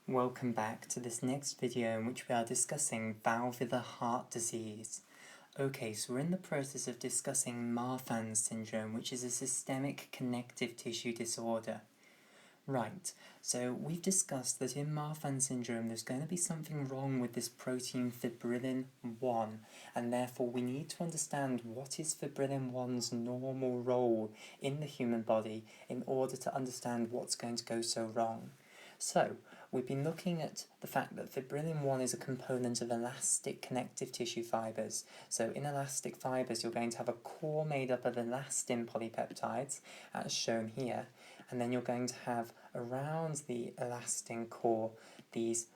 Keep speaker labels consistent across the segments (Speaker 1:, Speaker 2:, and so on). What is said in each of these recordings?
Speaker 1: Welcome back to this next video in which we are discussing valvular heart disease. Okay, so we're in the process of discussing Marfan syndrome, which is a systemic connective tissue disorder. Right, so we've discussed that in Marfan syndrome there's going to be something wrong with this protein fibrillin 1, and therefore we need to understand what is fibrillin 1's normal role in the human body in order to understand what's going to go so wrong. So, we've been looking at the fact that fibrillin 1 is a component of elastic connective tissue fibres. So in elastic fibres you're going to have a core made up of elastin polypeptides, as shown here, and then you're going to have around the elastin core these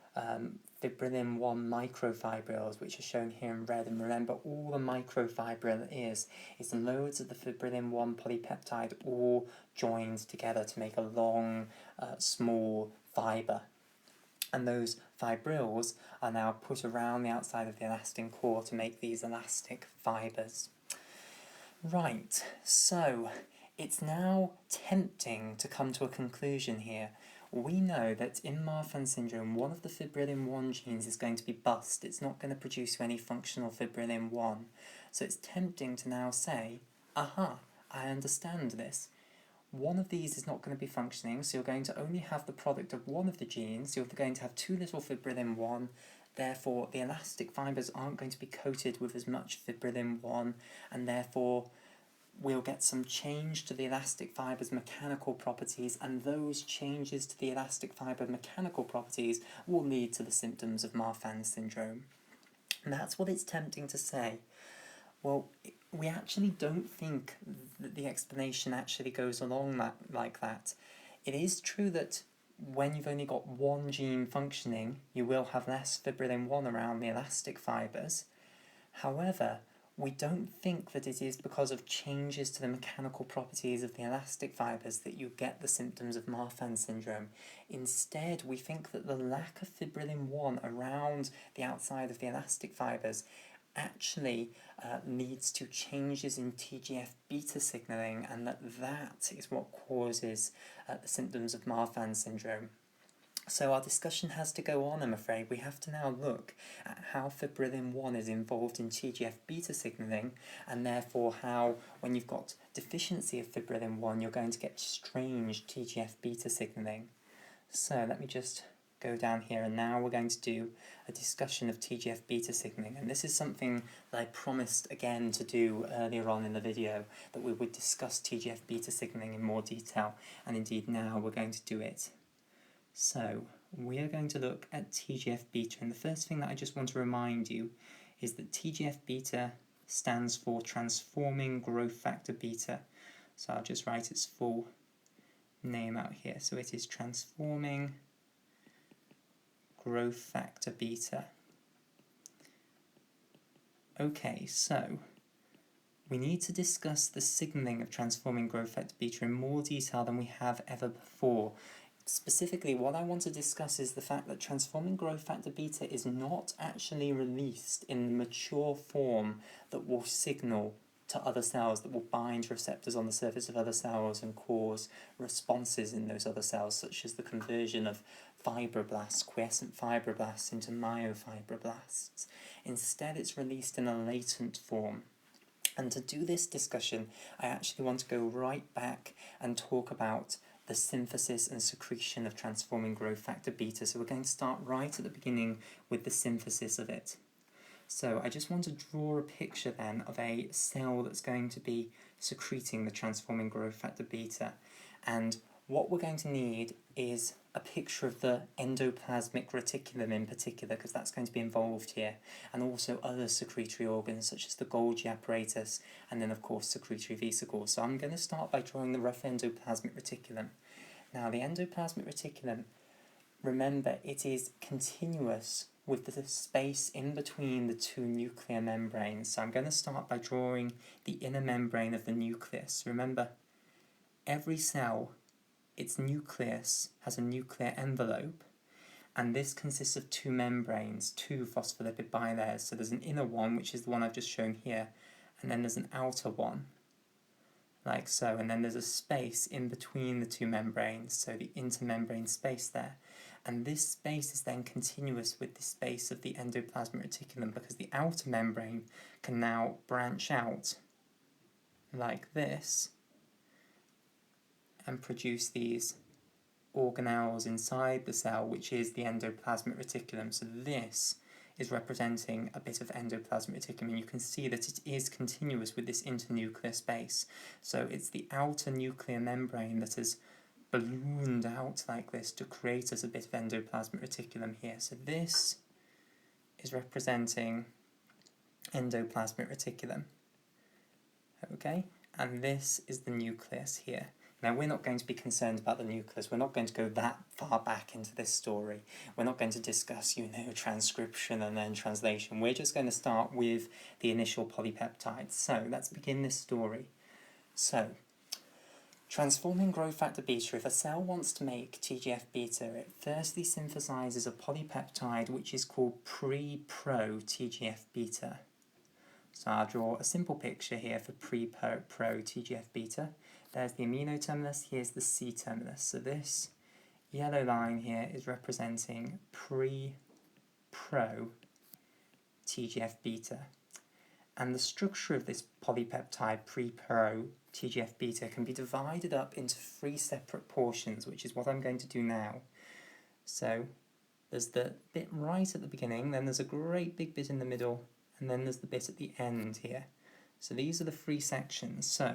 Speaker 1: fibrillin 1 microfibrils, which are shown here in red. And remember, all the microfibril is loads of the fibrillin 1 polypeptide all joined together to make a long, small fibre. And those fibrils are now put around the outside of the elastin core to make these elastic fibres. Right, so it's now tempting to come to a conclusion here. We know that in Marfan syndrome, one of the fibrillin 1 genes is going to be bust. It's not going to produce any functional fibrillin 1. So it's tempting to now say, aha, I understand this. One of these is not going to be functioning, so you're going to only have the product of one of the genes. You're going to have too little fibrillin 1, therefore the elastic fibres aren't going to be coated with as much fibrillin 1, and therefore we'll get some change to the elastic fibre's mechanical properties, and those changes to the elastic fibre mechanical properties will lead to the symptoms of Marfan syndrome. And that's what it's tempting to say. Well, we actually don't think that the explanation actually goes along like that. It is true that when you've only got one gene functioning, you will have less fibrillin 1 around the elastic fibres. However, we don't think that it is because of changes to the mechanical properties of the elastic fibres that you get the symptoms of Marfan syndrome. Instead, we think that the lack of fibrillin 1 around the outside of the elastic fibres actually leads to changes in TGFbeta signalling, and that is what causes the symptoms of Marfan syndrome. So our discussion has to go on, I'm afraid. We have to now look at how fibrillin 1 is involved in TGFbeta signalling, and therefore how, when you've got deficiency of fibrillin 1, you're going to get strange TGFbeta signalling. So let me just go down here, and now we're going to do a discussion of TGFbeta signalling, and this is something that I promised again to do earlier on in the video, that we would discuss TGFbeta signalling in more detail, and indeed now we're going to do it. So we are going to look at TGFbeta, and the first thing that I just want to remind you is that TGFbeta stands for transforming growth factor beta. So I'll just write its full name out here. So it is transforming growth factor beta. Okay, so we need to discuss the signaling of transforming growth factor beta in more detail than we have ever before. Specifically, what I want to discuss is the fact that transforming growth factor beta is not actually released in the mature form that will signal to other cells, that will bind receptors on the surface of other cells and cause responses in those other cells, such as the conversion of fibroblasts, quiescent fibroblasts, into myofibroblasts. Instead, it's released in a latent form. And to do this discussion, I actually want to go right back and talk about the synthesis and secretion of transforming growth factor beta. So we're going to start right at the beginning with the synthesis of it. So I just want to draw a picture then of a cell that's going to be secreting the transforming growth factor beta. And what we're going to need is a picture of the endoplasmic reticulum in particular, because that's going to be involved here, and also other secretory organs such as the Golgi apparatus, and then of course secretory vesicles. So I'm going to start by drawing the rough endoplasmic reticulum. Now the endoplasmic reticulum, remember, it is continuous with the space in between the two nuclear membranes. So I'm going to start by drawing the inner membrane of the nucleus. Remember, every cell, its nucleus has a nuclear envelope, and this consists of two membranes, two phospholipid bilayers. So there's an inner one, which is the one I've just shown here, and then there's an outer one, like so, and then there's a space in between the two membranes, so the intermembrane space there. And this space is then continuous with the space of the endoplasmic reticulum because the outer membrane can now branch out like this and produce these organelles inside the cell, which is the endoplasmic reticulum. So this is representing a bit of endoplasmic reticulum, and you can see that it is continuous with this internuclear space. So it's the outer nuclear membrane that has ballooned out like this to create us a bit of endoplasmic reticulum here. So this is representing endoplasmic reticulum. Okay, and this is the nucleus here. Now, we're not going to be concerned about the nucleus. We're not going to go that far back into this story. We're not going to discuss, transcription and then translation. We're just going to start with the initial polypeptides. So, let's begin this story. So, transforming growth factor beta, if a cell wants to make TGF-beta, it firstly synthesizes a polypeptide which is called pre-pro TGF-beta. So I'll draw a simple picture here for pre-pro TGF-beta. There's the amino terminus, here's the C terminus. So this yellow line here is representing pre-pro TGF-beta. And the structure of this polypeptide pre-pro TGF-beta can be divided up into 3 separate portions, which is what I'm going to do now. So there's the bit right at the beginning, then there's a great big bit in the middle, and then there's the bit at the end here. So these are the 3 sections. So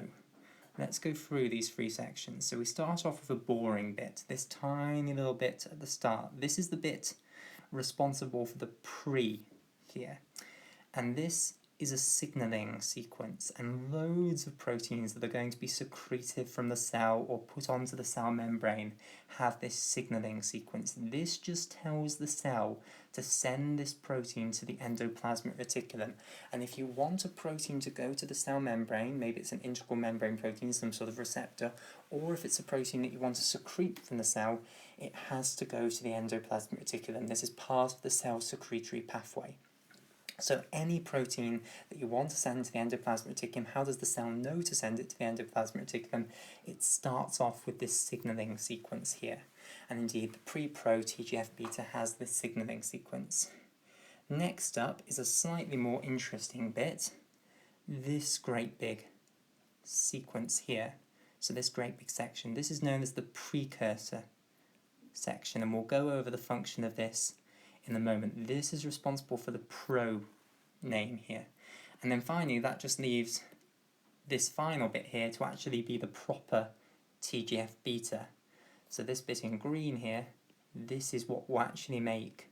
Speaker 1: let's go through these 3 sections. So we start off with a boring bit, this tiny little bit at the start. This is the bit responsible for the pre here. And this is a signaling sequence, and loads of proteins that are going to be secreted from the cell or put onto the cell membrane have this signaling sequence. This just tells the cell to send this protein to the endoplasmic reticulum. And if you want a protein to go to the cell membrane, maybe it's an integral membrane protein, some sort of receptor, or if it's a protein that you want to secrete from the cell, it has to go to the endoplasmic reticulum. This is part of the cell secretory pathway. So any protein that you want to send to the endoplasmic reticulum, how does the cell know to send it to the endoplasmic reticulum? It starts off with this signaling sequence here. And indeed, the pre-pro TGF-beta has this signaling sequence. Next up is a slightly more interesting bit, this great big sequence here. So this great big section, this is known as the precursor section, and we'll go over the function of this in a moment. This is responsible for the pro name here. And then finally, that just leaves this final bit here to actually be the proper TGF-beta. So this bit in green here, this is what will actually make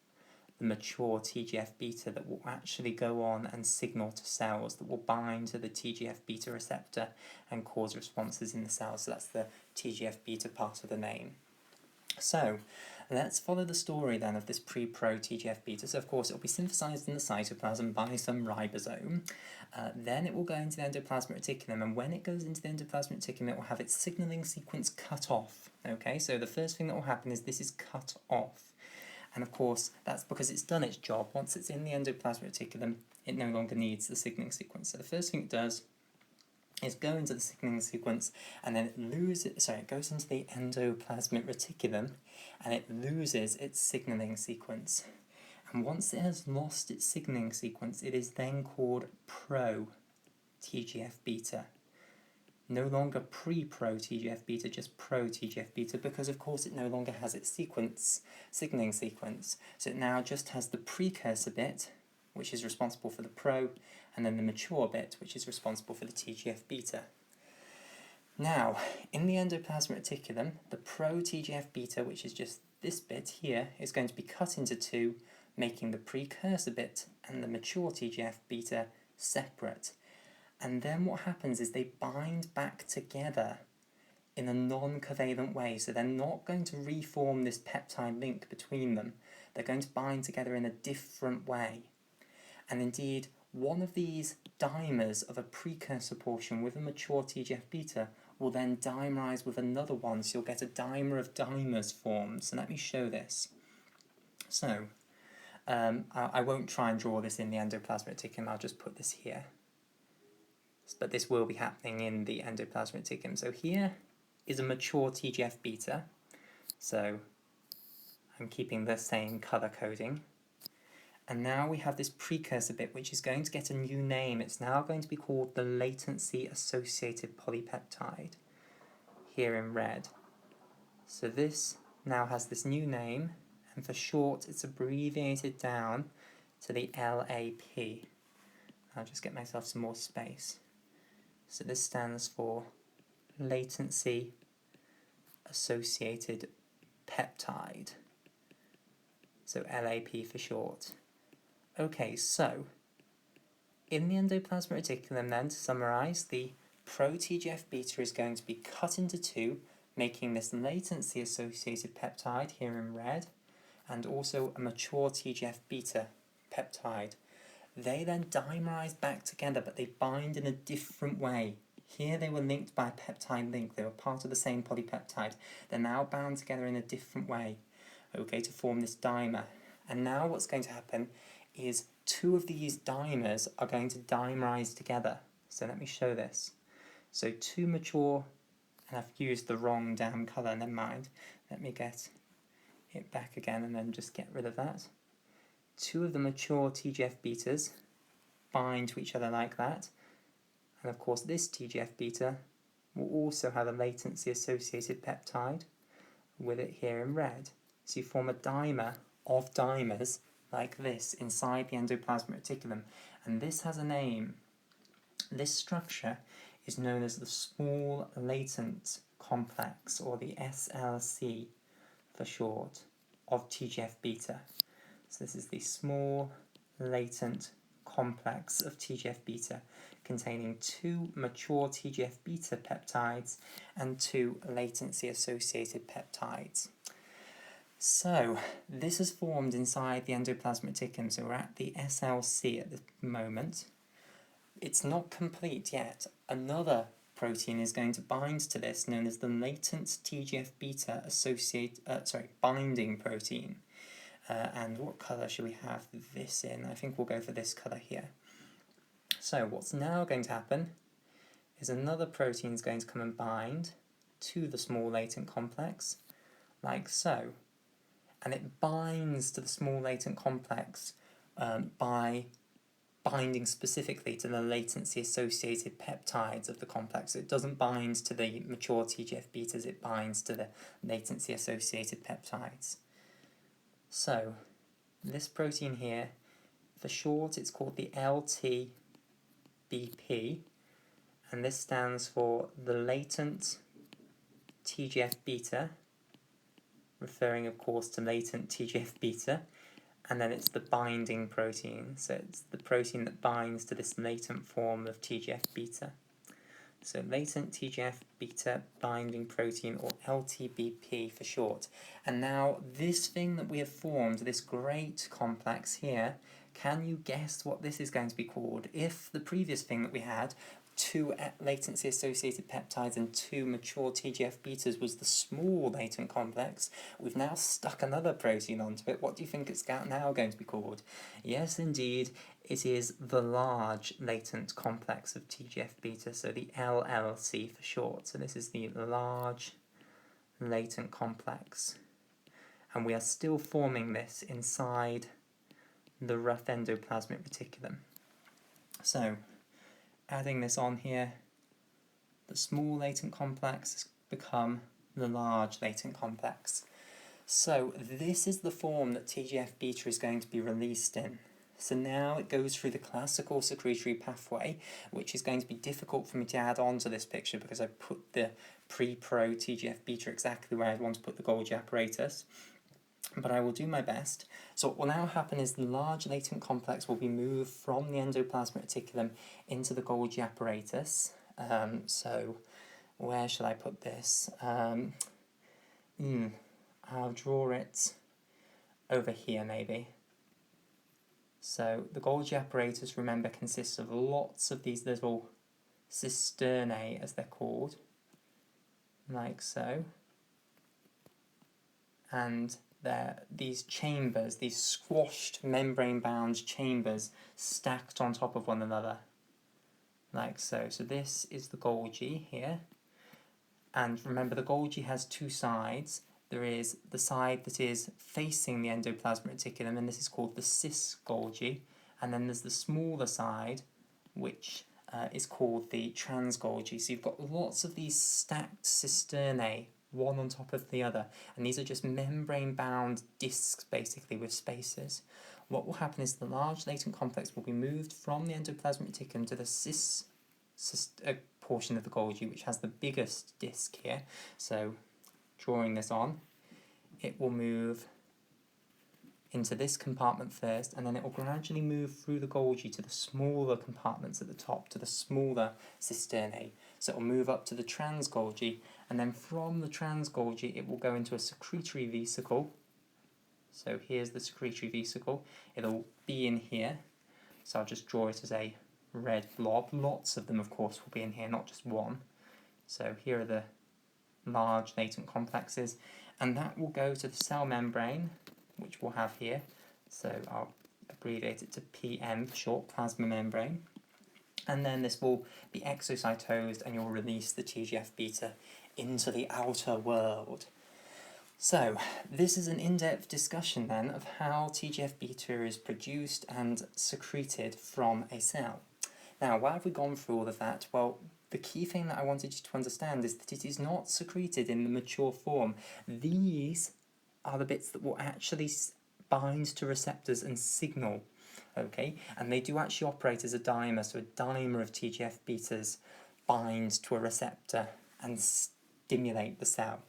Speaker 1: the mature TGF-beta that will actually go on and signal to cells, that will bind to the TGF-beta receptor and cause responses in the cells. So that's the TGF-beta part of the name. So let's follow the story then of this pre-pro TGF-beta. So of course it will be synthesized in the cytoplasm by some ribosome. Then it will go into the endoplasmic reticulum, and when it goes into the endoplasmic reticulum it will have its signaling sequence cut off. Okay, so the first thing that will happen is this is cut off. And of course that's because it's done its job. Once it's in the endoplasmic reticulum, it no longer needs the signaling sequence. So the first thing it does is go into the signaling sequence, and then it goes into the endoplasmic reticulum, and it loses its signaling sequence. And once it has lost its signaling sequence, it is then called pro TGF-beta. No longer pre-pro TGF-beta, just pro TGF-beta, because of course it no longer has its signaling sequence. So it now just has the precursor bit, which is responsible for the pro, and then the mature bit, which is responsible for the TGF-beta. Now, in the endoplasmic reticulum, the pro TGF-beta, which is just this bit here, is going to be cut into 2, making the precursor bit and the mature TGF-beta separate. And then what happens is they bind back together in a non-covalent way, so they're not going to reform this peptide link between them. They're going to bind together in a different way. And indeed, one of these dimers of a precursor portion with a mature TGF-beta will then dimerize with another one, so you'll get a dimer of dimers formed. So let me show this. So, I won't try and draw this in the endoplasmic reticulum, I'll just put this here. But this will be happening in the endoplasmic reticulum. So here is a mature TGF-beta. So I'm keeping the same colour coding. And now we have this precursor bit, which is going to get a new name. It's now going to be called the latency-associated polypeptide, here in red. So this now has this new name, and for short, it's abbreviated down to the LAP. I'll just get myself some more space. So this stands for latency-associated peptide. So LAP for short. Okay, so in the endoplasmic reticulum then, to summarise, the pro-TGF-beta is going to be cut into two, making this latency-associated peptide here in red, and also a mature TGF-beta peptide. They then dimerise back together, but they bind in a different way. Here they were linked by a peptide link, they were part of the same polypeptide. They're now bound together in a different way, okay, to form this dimer. And now what's going to happen is two of these dimers are going to dimerize together. So let me show this. So two mature, and I've used the wrong damn colour, never mind. Let me get it back again and then just get rid of that. Two of the mature TGF-betas bind to each other like that. And of course this TGF-beta will also have a latency-associated peptide with it here in red. So you form a dimer of dimers like this inside the endoplasmic reticulum, and this has a name. This structure is known as the small latent complex, or the SLC for short, of TGF-beta. So this is the small latent complex of TGF-beta, containing two mature TGF-beta peptides and two latency-associated peptides. So, this is formed inside the endoplasmic reticulum, so we're at the SLC at the moment. It's not complete yet. Another protein is going to bind to this, known as the latent TGF-beta binding protein. And what colour should we have this in? I think we'll go for this colour here. So, what's now going to happen is another protein is going to come and bind to the small latent complex, like so. And it binds to the small latent complex by binding specifically to the latency-associated peptides of the complex. So it doesn't bind to the mature TGF-betas, it binds to the latency-associated peptides. So, this protein here, for short, it's called the LTBP, and this stands for the latent TGF-beta, referring of course to latent TGF-beta, and then it's the binding protein, so it's the protein that binds to this latent form of TGF-beta. So latent TGF-beta binding protein, or LTBP for short. And now this thing that we have formed, this great complex here, can you guess what this is going to be called? If the previous thing that we had, two latency-associated peptides and two mature TGF-betas, was the small latent complex, we've now stuck another protein onto it. What do you think it's now going to be called? Yes, indeed, it is the large latent complex of TGF-beta, so the LLC for short. So this is the large latent complex. And we are still forming this inside the rough endoplasmic reticulum. So, adding this on here, the small latent complex has become the large latent complex. So this is the form that TGF-beta is going to be released in. So now it goes through the classical secretory pathway, which is going to be difficult for me to add on to this picture because I put the pre-pro TGF-beta exactly where I want to put the Golgi apparatus. But I will do my best. So what will now happen is the large latent complex will be moved from the endoplasmic reticulum into the Golgi apparatus. So where shall I put this? I'll draw it over here maybe. So the Golgi apparatus, remember, consists of lots of these little cisternae, as they're called, like so. And these chambers, these squashed membrane-bound chambers stacked on top of one another, like so. So this is the Golgi here, and remember the Golgi has two sides. there is the side that is facing the endoplasmic reticulum, and this is called the cis Golgi, and then there's the smaller side, which is called the trans Golgi. So you've got lots of these stacked cisternae, one on top of the other, and these are just membrane-bound discs, basically, with spaces. What will happen is the large latent complex will be moved from the endoplasmic reticulum to the cis portion of the Golgi, which has the biggest disc here. So drawing this on, it will move into this compartment first, and then it will gradually move through the Golgi to the smaller compartments at the top, to the smaller cisternae. So it will move up to the trans Golgi, and then from the trans Golgi it will go into a secretory vesicle. So here's the secretory vesicle. It'll be in here. So I'll just draw it as a red blob. Lots of them, of course, will be in here, not just one. So here are the large latent complexes, and that will go to the cell membrane, which we'll have here. So I'll abbreviate it to PM for short, plasma membrane. And then this will be exocytosed, and you'll release the TGF-beta into the outer world. So, this is an in-depth discussion then of how TGF-beta is produced and secreted from a cell. Now, why have we gone through all of that? Well, the key thing that I wanted you to understand is that it is not secreted in the mature form. These are the bits that will actually bind to receptors and signal, okay? And they do actually operate as a dimer, so a dimer of TGF-betas binds to a receptor and stimulate the cell.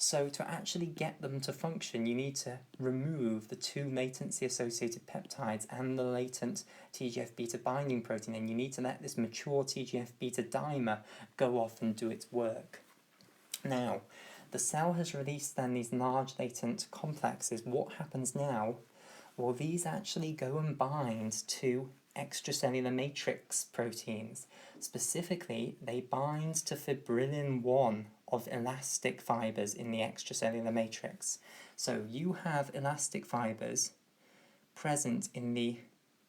Speaker 1: So to actually get them to function, you need to remove the two latency-associated peptides and the latent TGF-beta binding protein, and you need to let this mature TGF-beta dimer go off and do its work. Now, the cell has released then these large latent complexes. What happens now? Well, these actually go and bind to extracellular matrix proteins. Specifically, they bind to fibrillin 1 of elastic fibers in the extracellular matrix. So you have elastic fibers present in the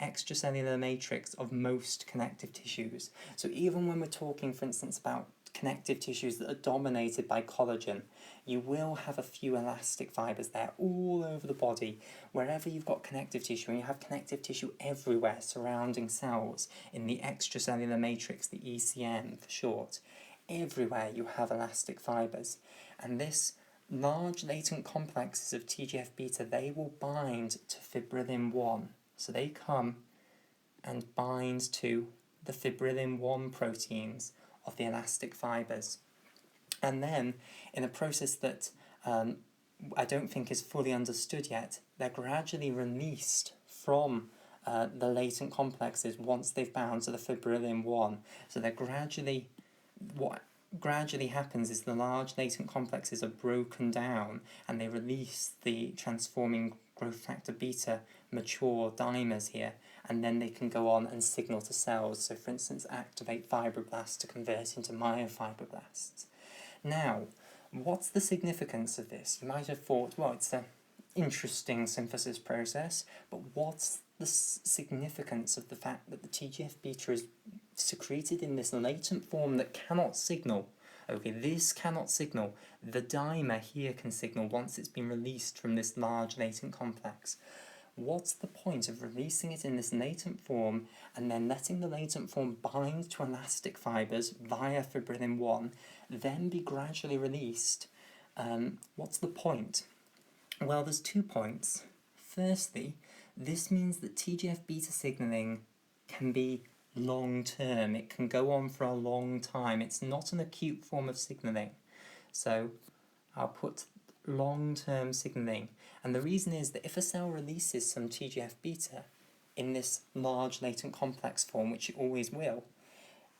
Speaker 1: extracellular matrix of most connective tissues. So even when we're talking, for instance, about connective tissues that are dominated by collagen, you will have a few elastic fibers there all over the body. Wherever you've got connective tissue, and you have connective tissue everywhere surrounding cells in the extracellular matrix, the ECM for short, everywhere you have elastic fibers. And this large latent complexes of TGF-beta, they will bind to fibrillin 1. So they come and bind to the fibrillin 1 proteins of the elastic fibers. And then, in a process that I don't think is fully understood yet, they're gradually released from the latent complexes once they've bound to the fibrillin 1. So they're what gradually happens is the large latent complexes are broken down, and they release the transforming growth factor beta mature dimers here, and then they can go on and signal to cells. So, for instance, activate fibroblasts to convert into myofibroblasts. Now, what's the significance of this? You might have thought, well, it's an interesting synthesis process, but what's the significance of the fact that the TGF-beta is secreted in this latent form that cannot signal? Okay, this cannot signal. The dimer here can signal once it's been released from this large latent complex. What's the point of releasing it in this latent form and then letting the latent form bind to elastic fibers via fibrillin 1, then be gradually released? What's the point? Well, there's 2 points. Firstly, this means that TGF-beta signaling can be long-term. It can go on for a long time. It's not an acute form of signaling. So I'll put long-term signaling. And the reason is that if a cell releases some TGF-beta in this large latent complex form, which it always will,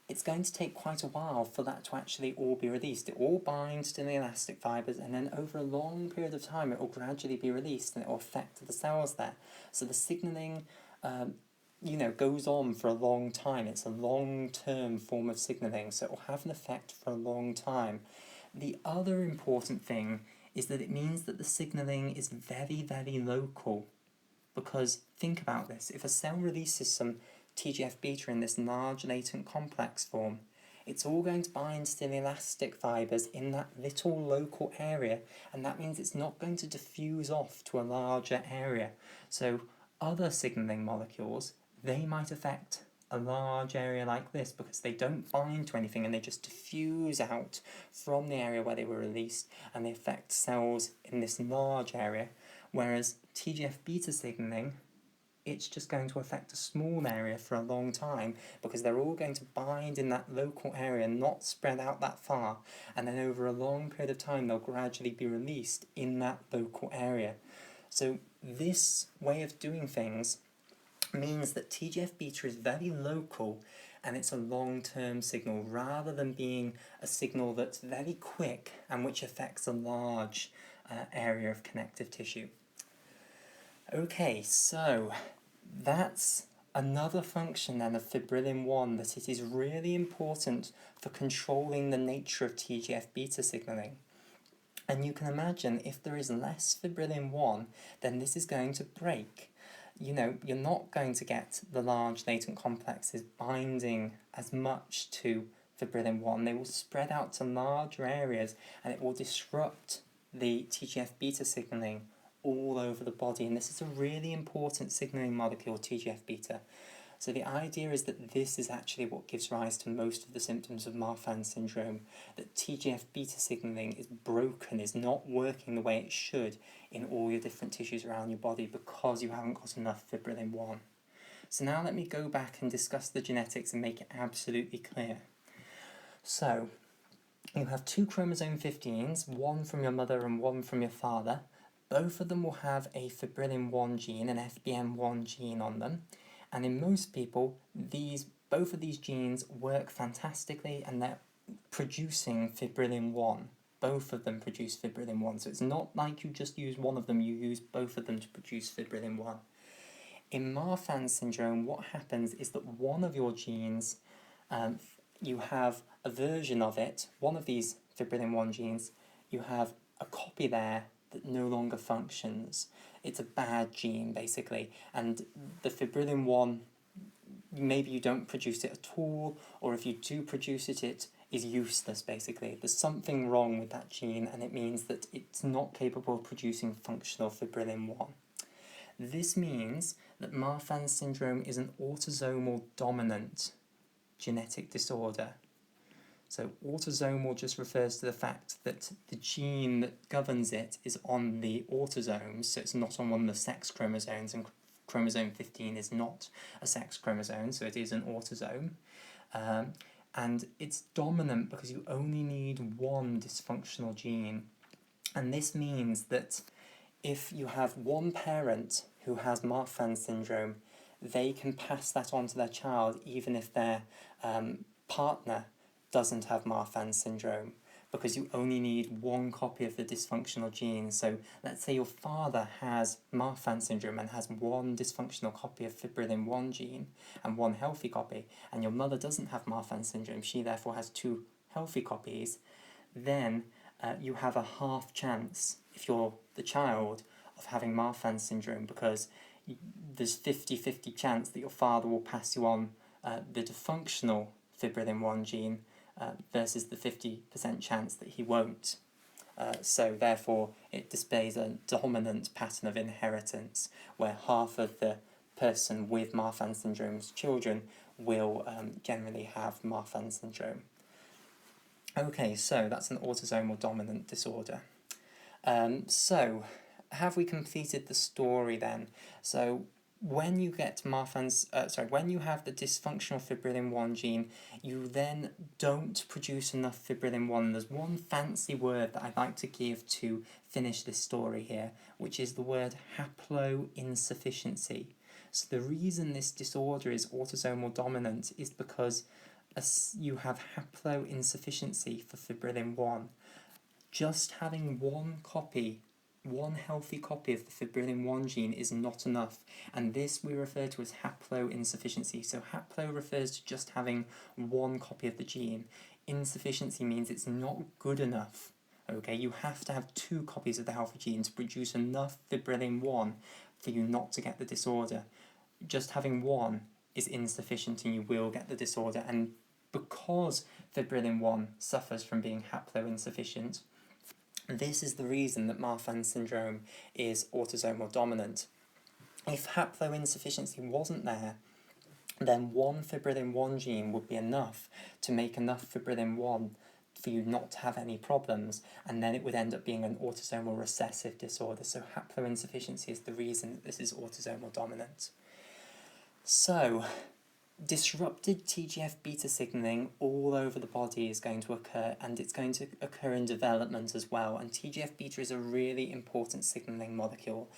Speaker 1: it's going to take quite a while for that to actually all be released. It all binds to the elastic fibers, and then over a long period of time it will gradually be released, and it will affect the cells there. So the signaling goes on for a long time. It's a long-term form of signaling, so it will have an effect for a long time. The other important thing is that it means that the signaling is very, very local. Because think about this, if a cell releases some TGF-beta in this large latent complex form, it's all going to bind to the elastic fibres in that little local area, and that means it's not going to diffuse off to a larger area. So other signalling molecules, they might affect a large area like this because they don't bind to anything and they just diffuse out from the area where they were released, and they affect cells in this large area, whereas TGF-beta signalling, it's just going to affect a small area for a long time because they're all going to bind in that local area, not spread out that far, and then over a long period of time they'll gradually be released in that local area. So this way of doing things means that TGF-beta is very local and it's a long-term signal rather than being a signal that's very quick and which affects a large area of connective tissue. Okay, so that's another function then of fibrillin-1, that it is really important for controlling the nature of TGF-beta signalling. And you can imagine if there is less fibrillin-1, then this is going to break. You know, you're not going to get the large latent complexes binding as much to fibrillin-1. They will spread out to larger areas and it will disrupt the TGF-beta signalling all over the body, and this is a really important signalling molecule, TGF-beta. So the idea is that this is actually what gives rise to most of the symptoms of Marfan syndrome, that TGF-beta signalling is broken, is not working the way it should in all your different tissues around your body because you haven't got enough fibrillin-1. So now let me go back and discuss the genetics and make it absolutely clear. So you have two chromosome 15s, one from your mother and one from your father. Both of them will have a fibrillin-1 gene, an FBN1 gene on them, and in most people, both of these genes work fantastically and they're producing fibrillin-1. Both of them produce fibrillin-1, so it's not like you just use one of them, you use both of them to produce fibrillin-1. In Marfan syndrome, what happens is that one of your genes, you have a version of it, one of these fibrillin-1 genes, you have a copy there that no longer functions. It's a bad gene, basically, and the fibrillin-1, maybe you don't produce it at all, or if you do produce it, it is useless, basically. There's something wrong with that gene, and it means that it's not capable of producing functional fibrillin-1. This means that Marfan syndrome is an autosomal dominant genetic disorder. So autosomal just refers to the fact that the gene that governs it is on the autosomes, so it's not on one of the sex chromosomes, and chromosome 15 is not a sex chromosome, so it is an autosome. And it's dominant because you only need one dysfunctional gene. And this means that if you have one parent who has Marfan syndrome, they can pass that on to their child even if their partner doesn't have Marfan syndrome, because you only need one copy of the dysfunctional gene. So let's say your father has Marfan syndrome and has one dysfunctional copy of fibrillin-1 gene and one healthy copy, and your mother doesn't have Marfan syndrome, she therefore has two healthy copies, then you have a half chance, if you're the child, of having Marfan syndrome, because there's 50-50 chance that your father will pass you on the dysfunctional fibrillin-1 gene versus the 50% chance that he won't. So therefore it displays a dominant pattern of inheritance where half of the person with Marfan syndrome's children will generally have Marfan syndrome. Okay, so that's an autosomal dominant disorder. So have we completed the story then? So when you get when you have the dysfunctional fibrillin-1 gene, you then don't produce enough fibrillin-1. There's one fancy word that I'd like to give to finish this story here, which is the word haploinsufficiency. So the reason this disorder is autosomal dominant is because you have haploinsufficiency for fibrillin-1. Just having one healthy copy of the fibrillin-1 gene is not enough, and this we refer to as haploinsufficiency. So haplo refers to just having one copy of the gene. Insufficiency means it's not good enough. Okay, you have to have two copies of the healthy gene to produce enough fibrillin-1 for you not to get the disorder. Just having one is insufficient and you will get the disorder, and because fibrillin 1 suffers from being haploinsufficient. This is the reason that Marfan syndrome is autosomal dominant. If haploinsufficiency wasn't there, then one fibrillin 1 gene would be enough to make enough fibrillin 1 for you not to have any problems, and then it would end up being an autosomal recessive disorder. So haploinsufficiency is the reason that this is autosomal dominant. So, disrupted TGF-beta signaling all over the body is going to occur, and it's going to occur in development as well. And TGF-beta is a really important signaling molecule.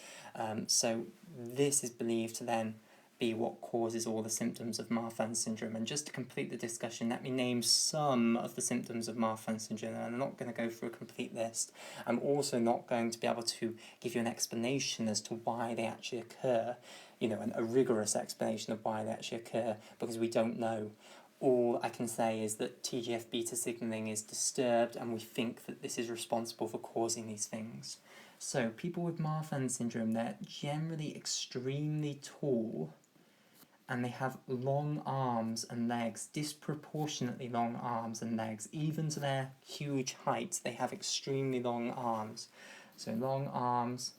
Speaker 1: So this is believed to then be what causes all the symptoms of Marfan syndrome. And just to complete the discussion, let me name some of the symptoms of Marfan syndrome. And I'm not going to go through a complete list. I'm also not going to be able to give you an explanation as to why they actually occur, a rigorous explanation of why they actually occur, because we don't know. All I can say is that TGF-beta signaling is disturbed, and we think that this is responsible for causing these things. So people with Marfan syndrome, they're generally extremely tall, and they have long arms and legs, disproportionately long arms and legs. Even to their huge height, they have extremely long arms. So long arms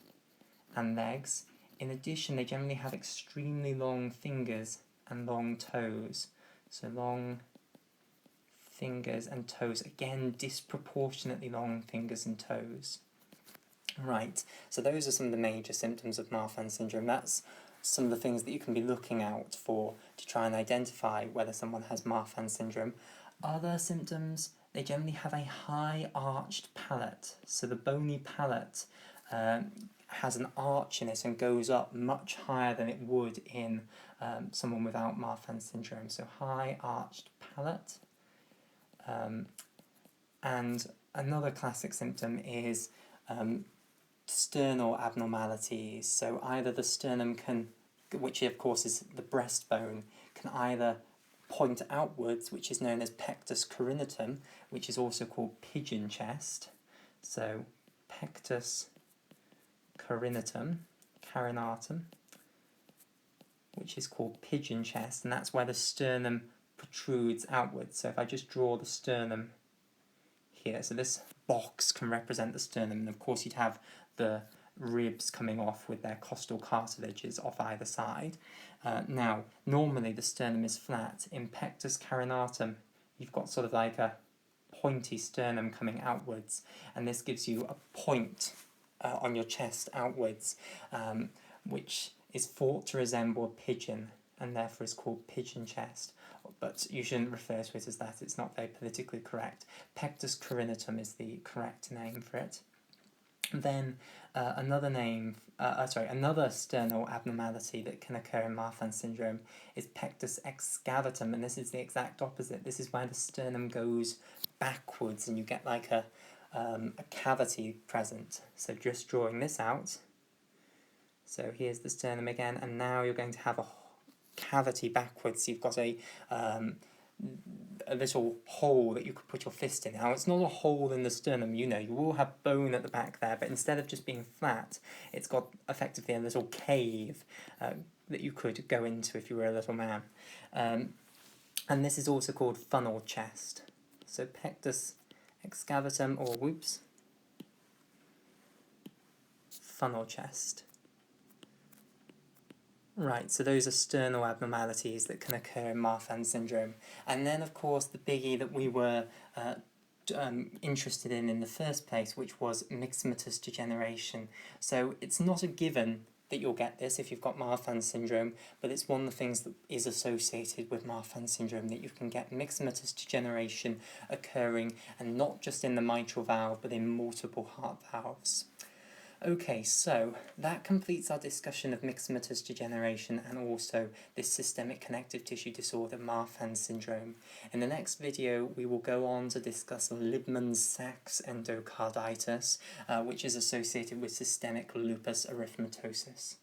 Speaker 1: and legs. In addition, they generally have extremely long fingers and long toes. So long fingers and toes. Again, disproportionately long fingers and toes. Right, so those are some of the major symptoms of Marfan syndrome. That's some of the things that you can be looking out for to try and identify whether someone has Marfan syndrome. Other symptoms, they generally have a high arched palate. So the bony palate has an arch in it and goes up much higher than it would in someone without Marfan syndrome. So high arched palate. And another classic symptom is sternal abnormalities. So either the sternum can, which of course is the breastbone, can either point outwards, which is known as pectus carinatum, which is also called pigeon chest. So pectus carinatum, which is called pigeon chest, and that's where the sternum protrudes outwards. So if I just draw the sternum here, so this box can represent the sternum, and of course you'd have the ribs coming off with their costal cartilages off either side. Now, normally the sternum is flat. In pectus carinatum, you've got sort of like a pointy sternum coming outwards, and this gives you a point on your chest outwards, which is thought to resemble a pigeon, and therefore is called pigeon chest. But you shouldn't refer to it as that, it's not very politically correct. Pectus carinatum is the correct name for it. Then another sternal abnormality that can occur in Marfan syndrome is pectus excavatum, and this is the exact opposite. This is where the sternum goes backwards and you get like a cavity present. So just drawing this out. So here's the sternum again, and now you're going to have a cavity backwards. You've got a little hole that you could put your fist in. Now, it's not a hole in the sternum, you will have bone at the back there, but instead of just being flat, it's got effectively a little cave that you could go into if you were a little man. And this is also called funnel chest. So pectus excavatum, or funnel chest. Right, so those are sternal abnormalities that can occur in Marfan syndrome. And then, of course, the biggie that we were interested in the first place, which was myxomatous degeneration. So it's not a given that you'll get this if you've got Marfan syndrome, but it's one of the things that is associated with Marfan syndrome, that you can get myxomatous degeneration occurring, and not just in the mitral valve, but in multiple heart valves. Okay, so that completes our discussion of myxomatous degeneration and also this systemic connective tissue disorder, Marfan syndrome. In the next video, we will go on to discuss Libman-Sacks endocarditis, which is associated with systemic lupus erythematosus.